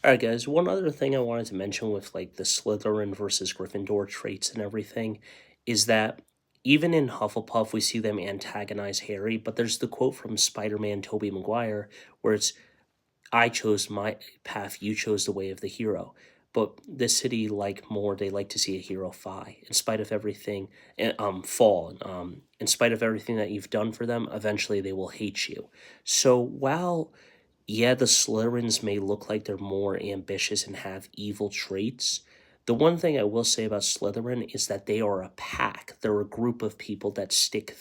All right, guys. One other thing I wanted to mention with like the Slytherin versus Gryffindor traits and everything is that even in Hufflepuff, we see them antagonize Harry. But there's the quote from Spider-Man Tobey Maguire where it's I chose my path, you chose the way of the hero. But this city like more, they like to see a hero fall. In spite of everything that you've done for them, eventually they will hate you. So while yeah, the Slytherins may look like they're more ambitious and have evil traits. The one thing I will say about Slytherin is that they are a pack. They're a group of people that stick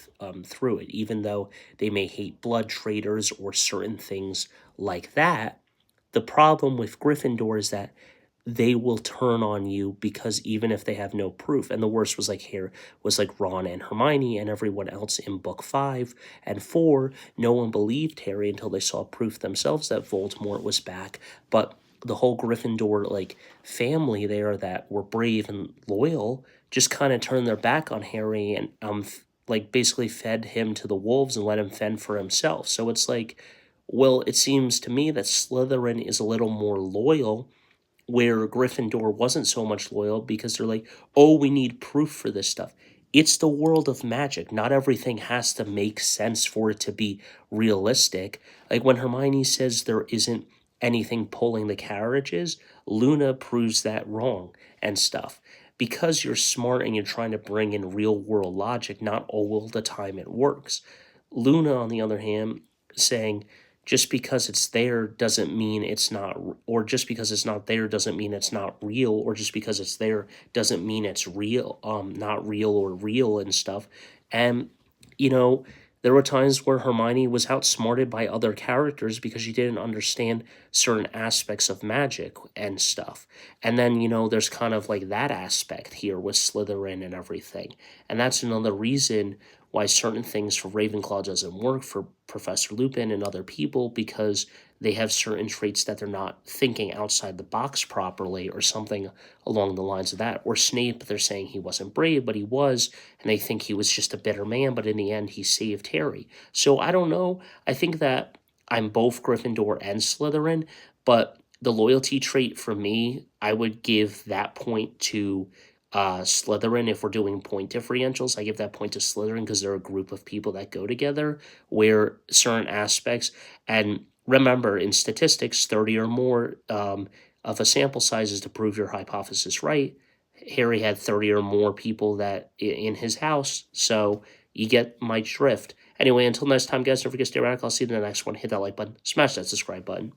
through it, even though they may hate blood traitors or certain things like that. The problem with Gryffindor is that they will turn on you because even if they have no proof, and the worst was like here was like Ron and Hermione and everyone else in book 5 and 4, no one believed Harry until they saw proof themselves that Voldemort was back. But the whole Gryffindor like family there that were brave and loyal just kind of turned their back on Harry and like basically fed him to the wolves and let him fend for himself. So it's like, well, it seems to me that Slytherin is a little more loyal where Gryffindor wasn't so much loyal because they're like, oh, we need proof for this stuff. It's the world of magic. Not everything has to make sense for it to be realistic. Like when Hermione says there isn't anything pulling the carriages, Luna proves that wrong and stuff. Because you're smart and you're trying to bring in real world logic, not all the time it works. Luna, on the other hand, saying, just because it's there doesn't mean it's not, or just because it's not there doesn't mean it's not real, or just because it's there doesn't mean it's real, not real or real and stuff. And, you know, there were times where Hermione was outsmarted by other characters because she didn't understand certain aspects of magic and stuff. And then, there's kind of like that aspect here with Slytherin and everything. And that's another reason why certain things for Ravenclaw doesn't work for Professor Lupin and other people because they have certain traits that they're not thinking outside the box properly or something along the lines of that. Or Snape, they're saying he wasn't brave, but he was, and they think he was just a bitter man, but in the end he saved Harry. So I don't know. I think that I'm both Gryffindor and Slytherin, but the loyalty trait for me, I would give that point to Slytherin. If we're doing point differentials, I give that point to Slytherin because they're a group of people that go together where certain aspects, and remember in statistics, 30 or more of a sample size is to prove your hypothesis right. Harry had 30 or more people that in his house, so you get my drift. Anyway, until next time, guys, don't forget to stay radical. I'll see you in the next one. Hit that like button, smash that subscribe button.